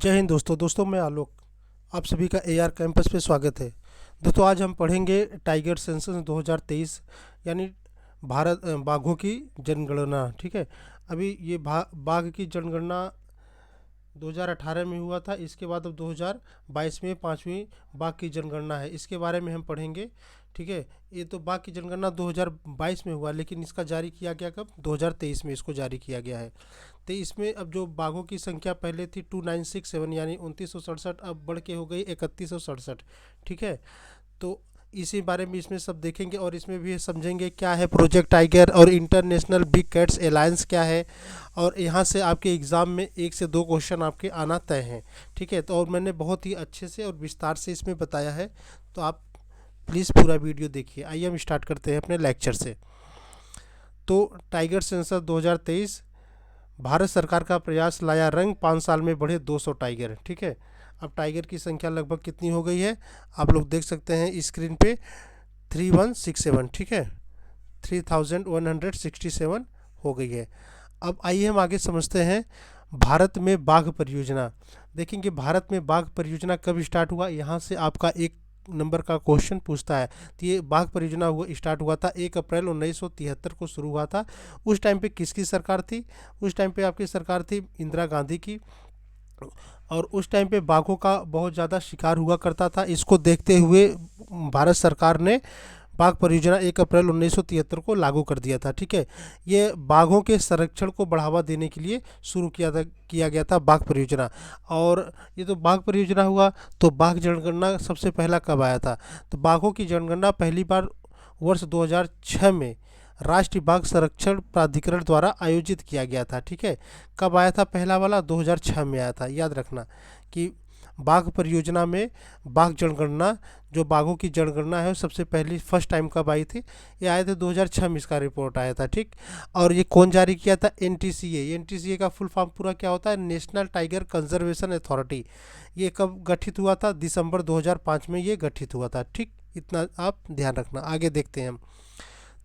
जय हिंद दोस्तों मैं आलोक। आप सभी का एआर कैंपस पे स्वागत है। दोस्तों आज हम पढ़ेंगे टाइगर सेंसस 2023 यानी बाघों की जनगणना। ठीक है। अभी ये बाघ की जनगणना 2018 में हुआ था। इसके बाद अब 2022 में पांचवी बाघ की जनगणना है, इसके बारे में हम पढ़ेंगे। ठीक है। ये तो बाघ की जनगणना 2022 में हुआ, लेकिन इसका जारी किया गया कब? 2023 में इसको जारी किया गया है। तो इसमें अब जो बाघों की संख्या पहले थी 2967 यानी 2967, अब बढ़ के हो गई 3167। ठीक है। तो इसी बारे में इसमें सब देखेंगे और इसमें भी समझेंगे क्या है प्रोजेक्ट टाइगर और इंटरनेशनल बिग कैट्स अलायंस क्या है। और यहाँ से आपके एग्ज़ाम में 1 से 2 क्वेश्चन आपके आना तय हैं। ठीक है। तो और मैंने बहुत ही अच्छे से और विस्तार से इसमें बताया है, तो आप प्लीज़ पूरा वीडियो देखिए। आइए हम स्टार्ट करते हैं अपने लेक्चर से। तो टाइगर सेंसस 2023 भारत सरकार का प्रयास लाया रंग, 5 साल में बढ़े 200 टाइगर। ठीक है। अब टाइगर की संख्या लगभग कितनी हो गई है आप लोग देख सकते हैं स्क्रीन पे, 3167। ठीक है, 3167 हो गई है। अब आइए हम आगे समझते हैं भारत में बाघ परियोजना। देखेंगे भारत में बाघ परियोजना कब स्टार्ट हुआ, यहाँ से आपका 1 नंबर का क्वेश्चन पूछता है। तो ये बाघ परियोजना स्टार्ट हुआ था 1 अप्रैल 1973 को शुरू हुआ था। उस टाइम पे किसकी सरकार थी? उस टाइम पे आपकी सरकार थी इंदिरा गांधी की। और उस टाइम पे बाघों का बहुत ज़्यादा शिकार हुआ करता था। इसको देखते हुए भारत सरकार ने बाघ परियोजना 1 अप्रैल 1973 को लागू कर दिया था। ठीक है। ये बाघों के संरक्षण को बढ़ावा देने के लिए शुरू किया गया था बाघ परियोजना। और ये तो बाघ परियोजना हुआ, तो बाघ जनगणना सबसे पहला कब आया था? तो बाघों की जनगणना पहली बार वर्ष 2006 में राष्ट्रीय बाघ संरक्षण प्राधिकरण द्वारा आयोजित किया गया था। ठीक है। कब आया था पहला वाला? 2006 में आया था। याद रखना कि बाघ परियोजना में बाघ जनगणना, जो बाघों की जनगणना है, सबसे पहली फर्स्ट टाइम कब आई थी? ये आए थे 2006 में, इसका रिपोर्ट आया था। ठीक। और ये कौन जारी किया था? एनटीसीए। एनटीसीए का फुल फॉर्म पूरा क्या होता है? National tiger conservation authority. ये कब गठित हुआ था? दिसंबर 2005 में ये गठित हुआ था। ठीक, इतना आप ध्यान रखना। आगे देखते हैं हम।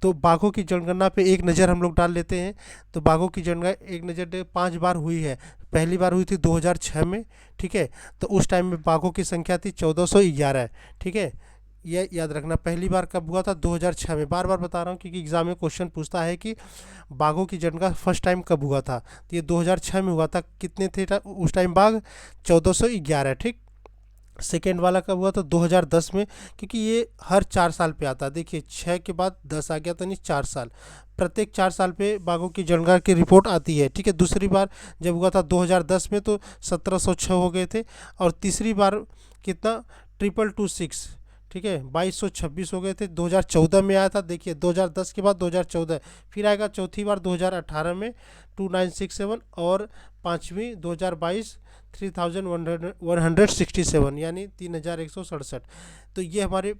तो बाघों की जनगणना पे एक नज़र हम लोग डाल लेते हैं। तो बाघों की जनगणना एक नज़र 5 बार हुई है। पहली बार हुई थी 2006 में। ठीक है। तो उस टाइम में बाघों की संख्या थी 1411। ठीक है, ये याद रखना। पहली बार कब हुआ था? 2006 में। बार बार बता रहा हूँ क्योंकि एग्जाम में क्वेश्चन पूछता है कि बाघों की जनगणना फर्स्ट टाइम कब हुआ था। तो ये 2006 में हुआ था। कितने थे उस टाइम बाघ? 1411। ठीक। सेकेंड वाला कब हुआ था? 2010 में, क्योंकि ये हर 4 साल पे आता है। देखिए 6 के बाद 10 आ गया, तो नहीं 4 साल, प्रत्येक 4 साल पे बाघों की जनगणना की रिपोर्ट आती है। ठीक है। दूसरी बार जब हुआ था 2010 में, तो 1706 हो गए थे। और तीसरी बार कितना? 2226। ठीक है, 2226 हो गए थे। 2014 में आया था। देखिए 2010 के बाद 2014 फिर आएगा। चौथी बार 2018 में 2967। और पाँचवीं 2022 3167 यानी 3167। तो ये हमारे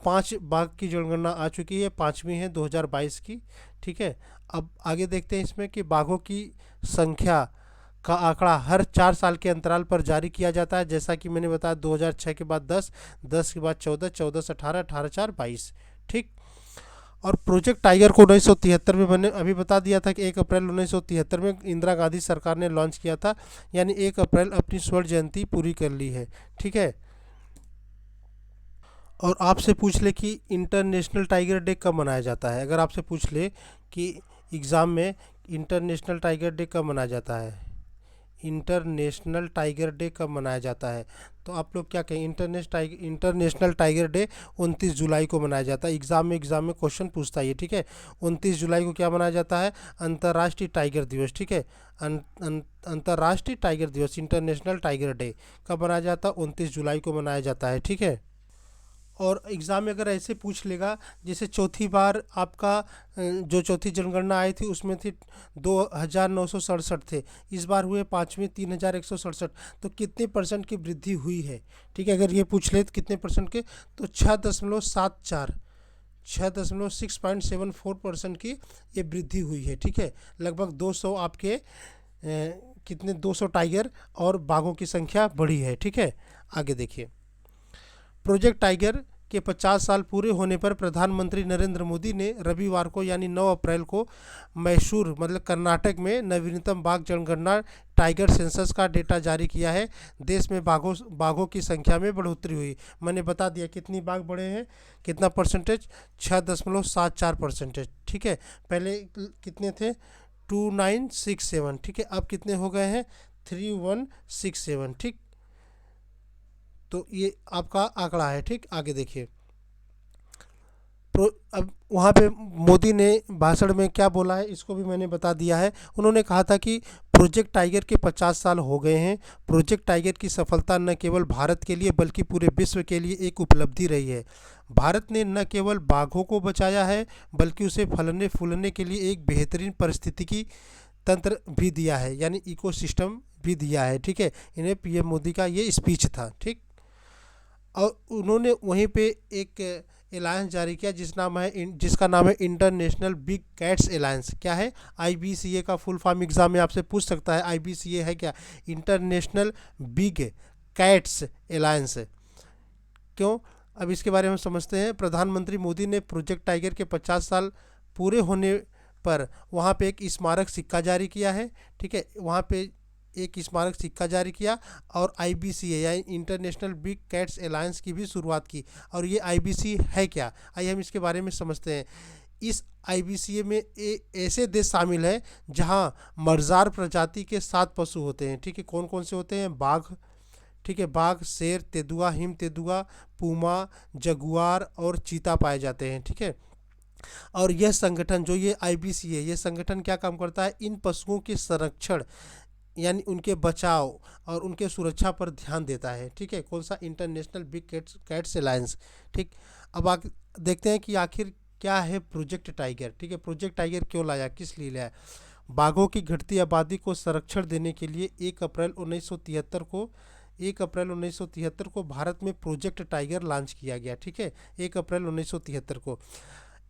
5 बाघ की जनगणना आ चुकी है। पाँचवीं है 2022 की। ठीक है। अब आगे देखते हैं इसमें कि बाघों की संख्या का आंकड़ा हर 4 साल के अंतराल पर जारी किया जाता है। जैसा कि मैंने बताया 2006 के बाद 10, 10 के बाद 14, 14 से 18, 18 4 22। ठीक। और प्रोजेक्ट टाइगर को 1973 में मैंने अभी बता दिया था कि 1 अप्रैल 1973 में इंदिरा गांधी सरकार ने लॉन्च किया था। यानी 1 अप्रैल अपनी स्वर्ण जयंती पूरी कर ली है। ठीक है। और आपसे पूछ ले कि इंटरनेशनल टाइगर डे कब मनाया जाता है, अगर आपसे पूछ ले कि एग्ज़ाम में इंटरनेशनल टाइगर डे कब मनाया जाता है, इंटरनेशनल टाइगर डे कब मनाया जाता है, तो आप लोग क्या कहें? इंटरनेशनल टाइगर डे 29 जुलाई को मनाया जाता है। एग्ज़ाम में क्वेश्चन पूछता है ये। ठीक है। 29 जुलाई को क्या मनाया जाता है? अंतर्राष्ट्रीय टाइगर दिवस। ठीक है। अंतर्राष्ट्रीय टाइगर दिवस, इंटरनेशनल टाइगर डे कब मनाया जाता है? 29 जुलाई को मनाया जाता है। ठीक है। और एग्ज़ाम में अगर ऐसे पूछ लेगा, जैसे चौथी बार आपका जो चौथी जनगणना आई थी उसमें थी 2967 थे, इस बार हुए पाँचवीं 3167। तो कितने परसेंट की वृद्धि हुई है? ठीक है। अगर ये पूछ ले तो कितने परसेंट के, तो 6.74, 6.74% की ये वृद्धि हुई है। ठीक है। लगभग 200 आपके कितने 200 टाइगर और बाघों की संख्या बढ़ी है। ठीक है। आगे देखिए, प्रोजेक्ट टाइगर के 50 साल पूरे होने पर प्रधानमंत्री नरेंद्र मोदी ने रविवार को यानी 9 अप्रैल को मैसूर मतलब कर्नाटक में नवीनतम बाघ जनगणना टाइगर सेंसस का डेटा जारी किया है। देश में बाघों की संख्या में बढ़ोतरी हुई। मैंने बता दिया कितनी बाघ बढ़े हैं, कितना परसेंटेज, 6.74%। ठीक है, पहले कितने थे, 2967। ठीक है, अब कितने हो गए हैं, 3167। ठीक, तो ये आपका आंकड़ा है। ठीक, आगे देखिए। अब वहाँ पे मोदी ने भाषण में क्या बोला है इसको भी मैंने बता दिया है। उन्होंने कहा था कि प्रोजेक्ट टाइगर के 50 साल हो गए हैं। प्रोजेक्ट टाइगर की सफलता न केवल भारत के लिए बल्कि पूरे विश्व के लिए एक उपलब्धि रही है। भारत ने न केवल बाघों को बचाया है बल्कि उसे फलने फूलने के लिए एक बेहतरीन पारिस्थितिकी तंत्र भी दिया है, यानी इकोसिस्टम भी दिया है। ठीक है, इन्हें पीएम मोदी का ये स्पीच था। ठीक, और उन्होंने वहीं पे एक अलायंस जारी किया जिसका नाम है इंटरनेशनल बिग कैट्स अलायंस। क्या है, आईबीसीए का फुल फॉर्म एग्जाम में आपसे पूछ सकता है, आईबीसीए है क्या, इंटरनेशनल बिग कैट्स अलायंस। क्यों, अब इसके बारे में समझते हैं। प्रधानमंत्री मोदी ने प्रोजेक्ट टाइगर के 50 साल पूरे होने पर वहाँ पे एक स्मारक सिक्का जारी किया है। ठीक है, वहाँ पे एक स्मारक सिक्का जारी किया और आईबीसीए यानी इंटरनेशनल बिग कैट्स अलायंस की भी शुरुआत की। और ये आईबीसी है क्या, आइए हम इसके बारे में समझते हैं। इस आईबीसीए में ऐसे देश शामिल हैं जहां मर्जार प्रजाति के 7 पशु होते हैं। ठीक है, कौन कौन से होते हैं, बाघ, ठीक है, बाघ, शेर, तेंदुआ, हिम तेंदुआ, पूमा, जगुआर और चीता पाए जाते हैं। ठीक है, और यह संगठन जो ये आईबीसी है, ये संगठन क्या काम करता है, इन पशुओं के संरक्षण यानी उनके बचाव और उनके सुरक्षा पर ध्यान देता है। ठीक है, कौन सा, इंटरनेशनल बिग कैट्स अलायंस। ठीक, अब देखते हैं कि आखिर क्या है प्रोजेक्ट टाइगर। ठीक है, प्रोजेक्ट टाइगर क्यों लाया, किस लिए लाया। बाघों की घटती आबादी को संरक्षण देने के लिए 1 अप्रैल 1973 को भारत में प्रोजेक्ट टाइगर लॉन्च किया गया। ठीक है, 1 अप्रैल 1973 को।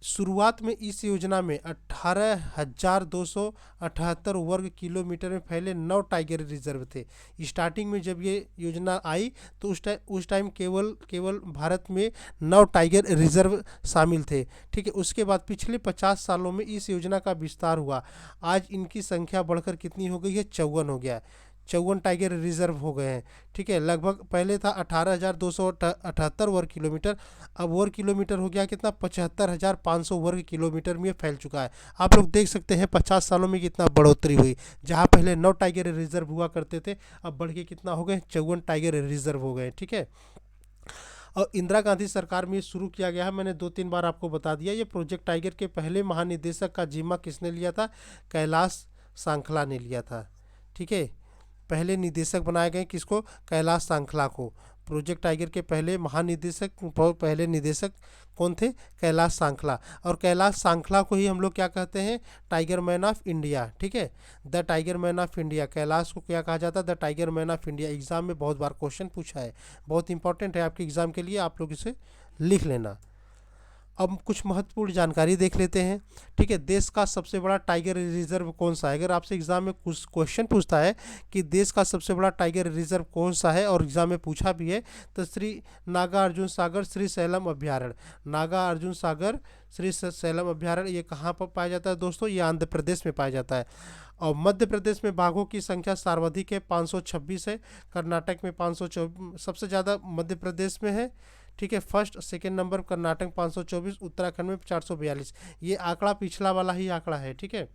शुरुआत में इस योजना में 18,278 वर्ग किलोमीटर में फैले 9 टाइगर रिजर्व थे। स्टार्टिंग में जब ये योजना आई तो उस टाइम केवल भारत में 9 टाइगर रिजर्व शामिल थे। ठीक है, उसके बाद पिछले 50 सालों में इस योजना का विस्तार हुआ। आज इनकी संख्या बढ़कर कितनी हो गई है, 54 हो गया, 54 टाइगर रिजर्व हो गए हैं। ठीक है, लगभग पहले था 18,278 वर्ग किलोमीटर, अब वर्ग किलोमीटर हो गया कितना, 75,500 वर्ग किलोमीटर में फैल चुका है। आप लोग देख सकते हैं 50 सालों में कितना बढ़ोतरी हुई। जहां पहले 9 टाइगर रिजर्व हुआ करते थे, अब बढ़ के कितना हो गए, 54 टाइगर रिजर्व हो गए। ठीक है, और इंदिरा गांधी सरकार में ये शुरू किया गया है। मैंने 2-3 बार आपको बता दिया। ये प्रोजेक्ट टाइगर के पहले महानिदेशक का जिम्मा किसने लिया था, कैलाश सांखला ने लिया था। ठीक है, पहले निदेशक बनाए गए किसको, कैलाश सांखला को। प्रोजेक्ट टाइगर के पहले निदेशक कौन थे, कैलाश सांखला। और कैलाश सांखला को ही हम लोग क्या कहते हैं, टाइगर मैन ऑफ इंडिया। ठीक है, the tiger man of India, Kailash को क्या कहा जाता है, the tiger man of India. Exam में बहुत बार क्वेश्चन पूछा है, बहुत इंपॉर्टेंट है आपके एग्जाम के लिए, आप लोग इसे लिख लेना। अब कुछ महत्वपूर्ण जानकारी देख लेते हैं। ठीक है, देश का सबसे बड़ा टाइगर रिजर्व कौन सा है। अगर आपसे एग्जाम में कुछ क्वेश्चन पूछता है कि देश का सबसे बड़ा टाइगर रिजर्व कौन सा है और एग्जाम में पूछा भी है, तो श्री नागार्जुन सागर श्री सैलम अभ्यारण्य, नागार्जुन सागर श्री सैलम अभ्यारण्य, ये कहाँ पर पाया जाता है दोस्तों, ये आंध्र प्रदेश में पाया जाता है। और मध्य प्रदेश में बाघों की संख्या सर्वाधिक है, 526 है। कर्नाटक में 524, सबसे ज़्यादा मध्य प्रदेश में है। ठीक है, first second number Karnataka 524, Uttarakhand में 442। ये आंकड़ा पिछला वाला ही आंकड़ा है। ठीक है,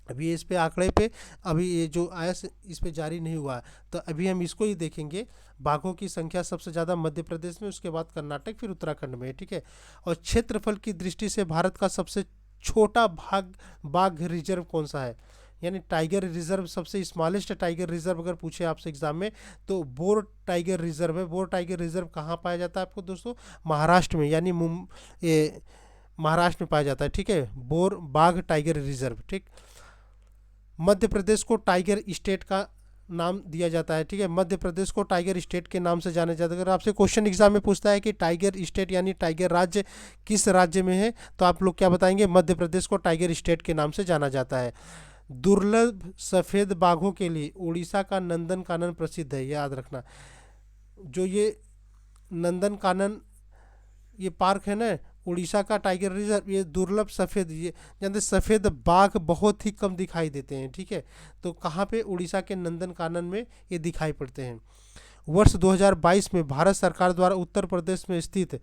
अभी इस पे आंकड़े पे अभी ये जो आया इस पे जारी नहीं हुआ, तो अभी हम इसको ही देखेंगे। बाघों की संख्या सबसे ज़्यादा मध्य प्रदेश में, उसके बाद कर्नाटक, फिर उत्तराखंड में। ठीक है, और क्षेत्रफल की दृष्टि से भारत का सबसे छोटा बाघ रिजर्व कौन सा है, यानी टाइगर रिजर्व, सबसे स्मॉलेस्ट टाइगर रिजर्व अगर पूछे आपसे एग्जाम में तो बोर टाइगर रिजर्व है। बोर टाइगर रिजर्व कहाँ पाया जाता है आपको दोस्तों, महाराष्ट्र में, यानी महाराष्ट्र में पाया जाता है। ठीक है, बोर बाघ टाइगर रिजर्व। ठीक, मध्य प्रदेश को टाइगर स्टेट का नाम दिया जाता है। ठीक है, मध्य प्रदेश को टाइगर स्टेट के नाम से जाना जाता है। अगर आपसे क्वेश्चन एग्जाम में पूछता है कि टाइगर स्टेट यानी टाइगर राज्य किस राज्य में है, तो आप लोग क्या बताएंगे, मध्य प्रदेश को टाइगर स्टेट के नाम से जाना जाता है। दुर्लभ सफ़ेद बाघों के लिए उड़ीसा का नंदन कानन प्रसिद्ध है, याद रखना। जो ये नंदन कानन ये पार्क है ना, उड़ीसा का टाइगर रिजर्व, ये दुर्लभ सफ़ेद, ये जानते सफ़ेद बाघ बहुत ही कम दिखाई देते हैं, ठीक है। तो कहाँ पे, उड़ीसा के नंदन कानन में ये दिखाई पड़ते हैं। वर्ष 2022 में भारत सरकार द्वारा उत्तर प्रदेश में स्थित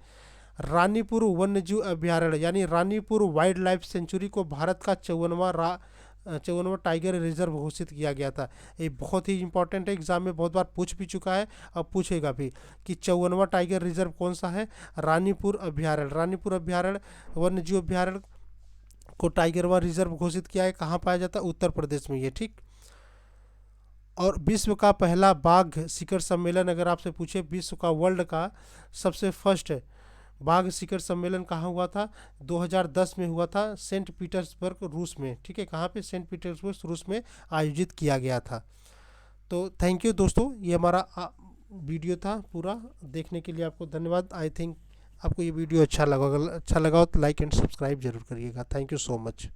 रानीपुर वन्यजीव अभ्यारण्य यानी रानीपुर वाइल्ड लाइफ सेंचुरी को भारत का 54वां टाइगर रिजर्व घोषित किया गया था। ये बहुत ही इंपॉर्टेंट है, एग्जाम में बहुत बार पूछ भी चुका है, अब पूछेगा भी कि 54वां टाइगर रिजर्व कौन सा है। रानीपुर अभ्यारण्य, रानीपुर अभ्यारण्य वन्यजीव अभ्यारण्य को टाइगर रिजर्व घोषित किया है। कहाँ पाया जाता है, उत्तर प्रदेश में ये, ठीक। और विश्व का पहला बाघ शिखर सम्मेलन, अगर आपसे पूछे विश्व का, वर्ल्ड का सबसे फर्स्ट बाघ शिखर सम्मेलन कहाँ हुआ था, 2010 में हुआ था, सेंट पीटर्सबर्ग रूस में, ठीक है। कहाँ पे, सेंट पीटर्सबर्ग रूस में आयोजित किया गया था। तो थैंक यू दोस्तों, ये हमारा वीडियो था, पूरा देखने के लिए आपको धन्यवाद। आई थिंक आपको ये वीडियो अच्छा लगा, अगर अच्छा लगा हो तो लाइक एंड सब्सक्राइब जरूर करिएगा। Thank you so much.